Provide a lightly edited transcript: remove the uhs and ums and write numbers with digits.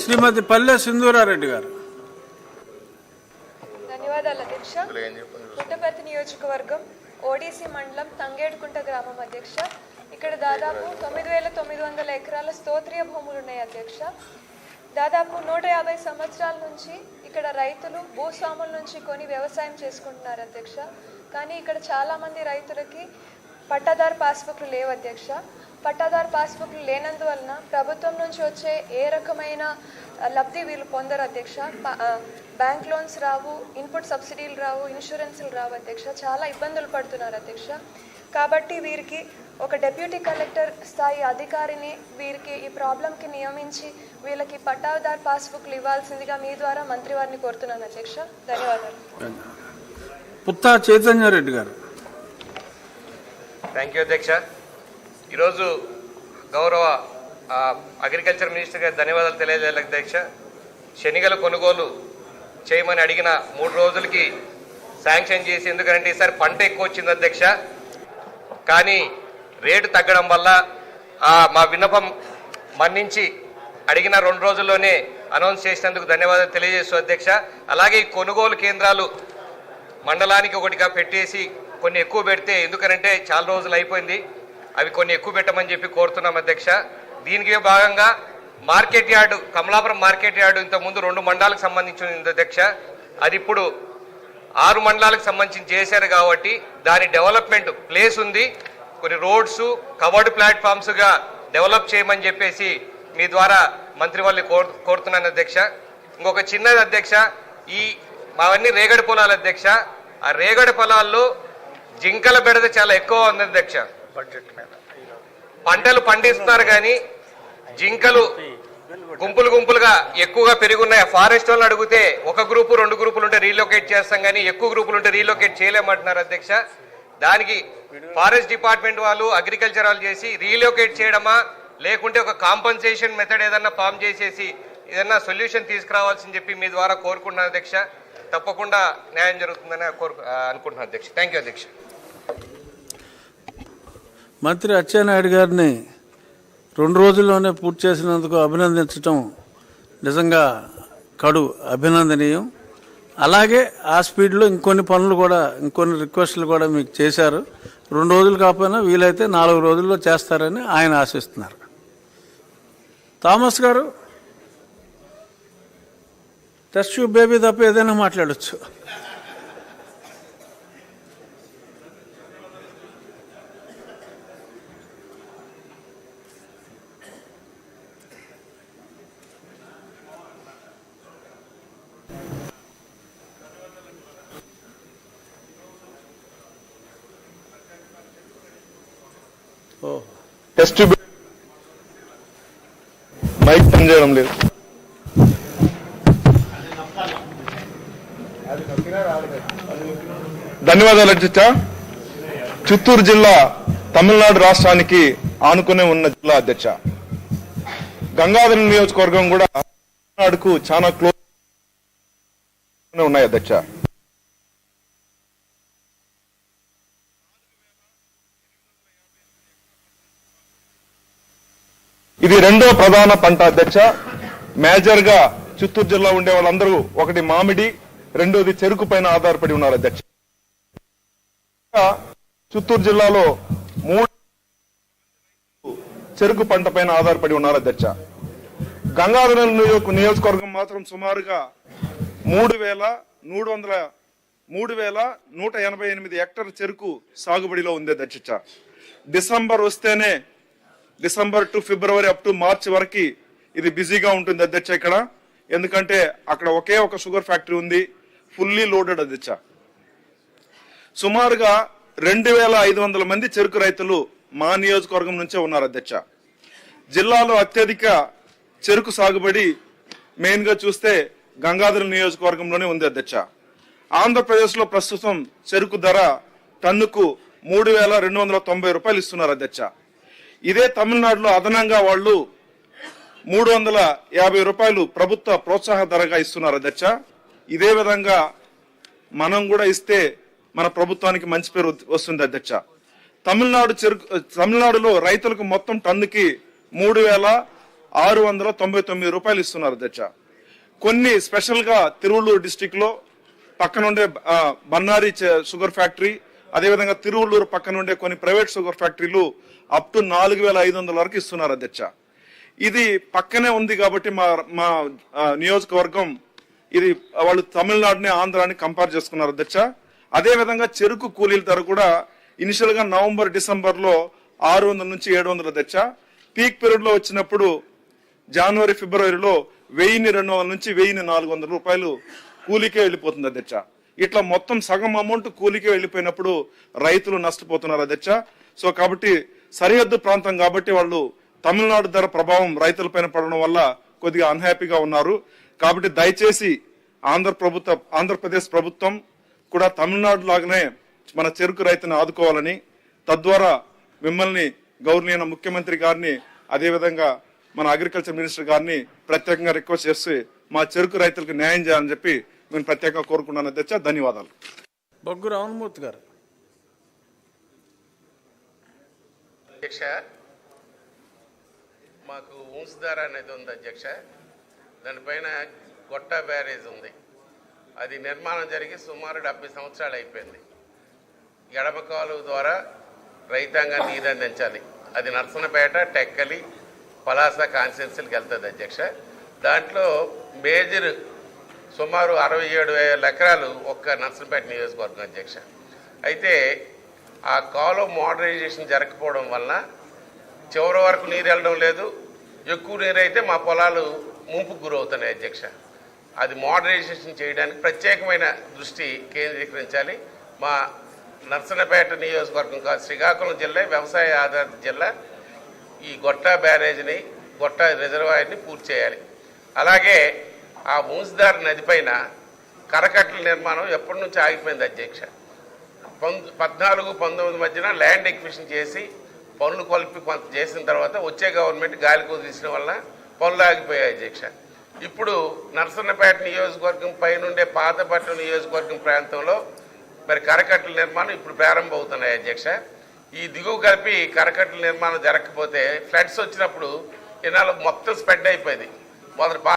శ్రీమతి పల్లె సింధూరారెడ్డి గారు. ధన్యవాదాలు అధ్యక్ష. పుట్టపర్తి నియోజకవర్గం ఓడిసి మండలం తంగేడుకుంట గ్రామం అధ్యక్ష. ఇక్కడ దాదాపు 9,900 ఎకరాల స్తోత్రీయ భూములు ఉన్నాయి అధ్యక్ష. దాదాపు 150 సంవత్సరాల నుంచి ఇక్కడ రైతులు భూస్వాముల నుంచి కొని వ్యవసాయం చేసుకుంటున్నారు అధ్యక్ష. కానీ ఇక్కడ చాలామంది రైతులకి పట్టాదారు పాస్బుక్లు లేవు అధ్యక్ష. పట్టాదారు పాస్బుక్లు లేనందువలన ప్రభుత్వం నుంచి వచ్చే ఏ రకమైన లబ్ధి వీళ్ళు పొందరు అధ్యక్ష. బ్యాంక్ లోన్స్ రావు, ఇన్పుట్ సబ్సిడీలు రావు, ఇన్సూరెన్సులు రావు అధ్యక్ష. చాలా ఇబ్బందులు పడుతున్నారు అధ్యక్ష. కాబట్టి వీరికి ఒక డిప్యూటీ కలెక్టర్ స్థాయి అధికారిని వీరికి ఈ ప్రాబ్లంకి నియమించి వీళ్ళకి పట్టాదారు పాస్బుక్లు ఇవ్వాల్సిందిగా మీ ద్వారా మంత్రి వారిని కోరుతున్నాను అధ్యక్ష. ధన్యవాదాలు. పుత్తా చైతన్యారెడ్డి గారు. థ్యాంక్ యూ అధ్యక్ష. ఈరోజు గౌరవ అగ్రికల్చర్ మినిస్టర్ గారికి ధన్యవాదాలు తెలియజేయాలి అధ్యక్ష. శనగల కొనుగోలు చేయమని అడిగిన 3 రోజులకి శాంక్షన్ చేసి, ఎందుకంటే ఈసారి పంట ఎక్కువ వచ్చింది అధ్యక్ష. కానీ రేటు తగ్గడం వల్ల మా విన్నపం మన్నించి అడిగిన 2 రోజుల్లోనే అనౌన్స్ చేసినందుకు ధన్యవాదాలు తెలియజేస్తూ అధ్యక్ష. అలాగే ఈ కొనుగోలు కేంద్రాలు మండలానికి ఒకటిగా పెట్టేసి కొన్ని ఎక్కువ పెడితే, ఎందుకంటే చాలా రోజులు అయిపోయింది, అవి కొన్ని ఎక్కువ పెట్టమని చెప్పి కోరుతున్నాం అధ్యక్ష. దీనికి భాగంగా market yard, Kamalapuram market yard ఇంతకుముందు 2 మండలాలకు సంబంధించింది అధ్యక్ష. అది ఇప్పుడు 6 మండలాలకు సంబంధించి చేశారు కాబట్టి దాని డెవలప్మెంట్ ప్లేస్ ఉంది. కొన్ని రోడ్స్, కవర్డ్ ప్లాట్ఫామ్స్గా డెవలప్ చేయమని చెప్పేసి మీ ద్వారా మంత్రి వాళ్ళని కోరుతున్నాను అధ్యక్ష. ఇంకొక చిన్నది అధ్యక్ష, ఈ మావన్నీ రేగడి పొలాలు అధ్యక్ష. ఆ రేగడి పొలాల్లో జింకల బెడద చాలా ఎక్కువ ఉంది అధ్యక్ష. పంటలు పండిస్తున్నారు కానీ జింకలు గుంపులు గుంపులుగా ఎక్కువగా పెరుగున్నాయి. ఫారెస్ట్ వాళ్ళని అడిగితే 1 గ్రూపు 2 గ్రూపులు ఉంటే రీలొకేట్ చేస్తాం కానీ ఎక్కువ గ్రూపులు ఉంటే రీలొకేట్ చేయలేమంటున్నారు అధ్యక్ష. దానికి ఫారెస్ట్ డిపార్ట్మెంట్ వాళ్ళు, అగ్రికల్చర్ వాళ్ళు చేసి రీలొకేట్ చేయడమా, లేకుంటే ఒక కాంపన్సేషన్ మెథడ్ ఏదన్నా ఫామ్ చేసేసి ఏదన్నా సొల్యూషన్ తీసుకురావాల్సింది చెప్పి మీ ద్వారా కోరుకుంటున్నాను అధ్యక్ష. తప్పకుండా న్యాయం జరుగుతుందని అనుకుంటున్నాను అధ్యక్ష. థ్యాంక్ యూ అధ్యక్ష. మంత్రి అచ్చెన్నాయుడు గారిని 2 రోజుల్లోనే పూర్తి చేసినందుకు అభినందించడం నిజంగా కడు అభినందనీయం. అలాగే ఆ స్పీడ్లో ఇంకొన్ని పనులు కూడా, ఇంకొన్ని రిక్వెస్టులు కూడా మీకు చేశారు. 2 రోజులు కాకపోయినా వీలైతే 4 రోజుల్లో చేస్తారని ఆయన ఆశిస్తున్నారు. థామస్ గారు, టెస్ట్ బేబీ తప్ప ఏదైనా మాట్లాడచ్చు. టెస్ట్ మైక్ పనిచేయడం లేదు. ధన్యవాదాలు అధ్యక్ష. చిత్తూరు జిల్లా తమిళనాడు రాష్ట్రానికి ఆనుకునే ఉన్న జిల్లా అధ్యక్ష. గంగాధర నియోజకవర్గం కూడా తమిళనాడుకు చాలా క్లోజ్ ఉన్నాయి అధ్యక్ష. ఇది 2వ ప్రధాన పంట అధ్యక్ష. మేజర్ గా చిత్తూరు జిల్లా ఉండే వాళ్ళందరూ ఒకటి మామిడి, 2వది చెరుకు పైన ఆధారపడి ఉన్నారు అధ్యక్ష. చిత్తూరు జిల్లాలో 3 చెరుకు పంట పైన ఆధారపడి ఉన్నారు అధ్యక్ష. గంగాధర నియోజకవర్గం మాత్రం సుమారుగా 3,188 హెక్టర్ చెరుకు సాగుబడిలో ఉంది అధ్యక్ష. డిసెంబర్ వస్తేనే, December to February up to మార్చి వరకు ఇది బిజీగా ఉంటుంది అధ్యక్ష ఇక్కడ. ఎందుకంటే అక్కడ ఒకే ఒక షుగర్ ఫ్యాక్టరీ ఉంది, ఫుల్లీ లోడెడ్ అధ్యక్ష. సుమారుగా 2,500 మంది చెరుకు రైతులు మా నియోజకవర్గం నుంచే ఉన్నారు అధ్యక్ష. జిల్లాలో అత్యధిక చెరుకు సాగుబడి మెయిన్ గా చూస్తే గంగాధర నియోజకవర్గంలోనే ఉంది అధ్యక్ష. ఆంధ్రప్రదేశ్ లో ప్రస్తుతం చెరుకు ధర టన్నుకు 3,290 రూపాయలు ఇస్తున్నారు అధ్యక్ష. ఇదే తమిళనాడులో అదనంగా వాళ్ళు 350 రూపాయలు ప్రభుత్వ ప్రోత్సాహ ధరగా ఇస్తున్నారు అధ్యక్ష. ఇదే విధంగా మనం కూడా ఇస్తే మన ప్రభుత్వానికి మంచి పేరు వస్తుంది అధ్యక్ష. తమిళనాడులో రైతులకు మొత్తం టన్నుకి రూపాయలు ఇస్తున్నారు అధ్యక్ష. కొన్ని స్పెషల్ గా తిరువళ్ళూరు డిస్టిక్ లో పక్కనుండే బన్నారి షుగర్ ఫ్యాక్టరీ, అదేవిధంగా తిరువళ్ళూరు పక్కనుండే కొన్ని ప్రైవేట్ షుగర్ ఫ్యాక్టరీలు అప్ టు 4,500 వరకు ఇస్తున్నారు అధ్యక్ష. ఇది పక్కనే ఉంది కాబట్టి మా నియోజకవర్గం ఇది వాళ్ళు తమిళనాడుని ఆంధ్రాని కంపేర్ చేసుకున్నారు అధ్యక్ష. అదేవిధంగా చెరుకు కూలీల ధర కూడా ఇనిషియల్ గా నవంబర్ డిసెంబర్ లో 600 నుంచి 700 అధ్యక్ష. పీక్ పీరియడ్ లో వచ్చినప్పుడు జనవరి ఫిబ్రవరిలో 1,200 నుంచి 1,400 రూపాయలు కూలీకే వెళ్ళిపోతుంది అధ్యక్ష. ఇట్లా మొత్తం సగం అమౌంట్ కూలీకే వెళ్ళిపోయినప్పుడు రైతులు నష్టపోతున్నారు అధ్యక్ష. సో కాబట్టి సరిహద్దు ప్రాంతం కాబట్టి వాళ్ళు తమిళనాడు ధర ప్రభావం రైతులపైన పడడం వల్ల కొద్దిగా అన్హ్యాపీగా ఉన్నారు. కాబట్టి దయచేసి ఆంధ్రప్రదేశ్ ప్రభుత్వం కూడా తమిళనాడు లాగానే మన చెరుకు రైతుని ఆదుకోవాలని, తద్వారా మిమ్మల్ని గౌరవనీయ ముఖ్యమంత్రి గారిని అదేవిధంగా మన అగ్రికల్చర్ మినిస్టర్ గారిని ప్రత్యేకంగా రిక్వెస్ట్ చేసి మా చెరుకు రైతులకు న్యాయం చేయాలని చెప్పి నేను ప్రత్యేకంగా కోరుకున్నాను అధ్యక్ష. ధన్యవాదాలు. బొగ్గు రామమూర్తి గారు. అధ్యక్ష, మాకు ఊంసుదార అనేది ఉంది అధ్యక్ష. దానిపైన గొట్ట బ్యారేజ్ ఉంది. అది నిర్మాణం జరిగి సుమారు 70 సంవత్సరాలు అయిపోయింది. ఎడమ కాలువ ద్వారా రైతాంగాన్ని నీరు అందించాలి. అది నర్సనపేట, టెక్కలి, పలాస కాన్స్టిట్యున్సీలకు వెళ్తుంది అధ్యక్ష. దాంట్లో మేజర్ సుమారు 67,000 ఎకరాలు ఒక్క నర్సనపేట నియోజకవర్గం అధ్యక్ష. అయితే ఆ కాలువ మోడరైజేషన్ జరగకపోవడం వలన చివరి వరకు నీరు వెళ్ళడం లేదు. ఎక్కువ నీరు అయితే మా పొలాలు ముంపుకు గురవుతున్నాయి అధ్యక్ష. అది మోడరైజేషన్ చేయడానికి ప్రత్యేకమైన దృష్టి కేంద్రీకరించాలి. మా నర్సనపేట నియోజకవర్గం కాదు, శ్రీకాకుళం జిల్లా వ్యవసాయ ఆధారిత జిల్లా. ఈ గొట్ట బ్యారేజ్ని, గొట్ట రిజర్వాయర్ని పూర్తి చేయాలి. అలాగే ఆ మూసిదారు నది పైన కరకట్టల నిర్మాణం ఎప్పటి నుంచి ఆగిపోయింది అధ్యక్ష. 14-19 మధ్యన ల్యాండ్ ఎక్విజిషన్ చేసి పనులు కలిపి కొంత చేసిన తర్వాత వచ్చే గవర్నమెంట్ గాలికి తీసిన వల్ల పనులు ఆగిపోయాయి అధ్యక్ష. ఇప్పుడు నర్సన్నపేట నియోజకవర్గం పైనుండే పాతపట్నం నియోజకవర్గం ప్రాంతంలో మరి కరకట్టల నిర్మాణం ఇప్పుడు ప్రారంభమవుతున్నాయి అధ్యక్ష. ఈ దిగువ కలిపి కరకట్టల నిర్మాణం జరగకపోతే ఫ్లడ్స్ వచ్చినప్పుడు ఇన్నాళ్ళు మొత్తం స్ప్రెడ్ అయిపోయింది. మొదటి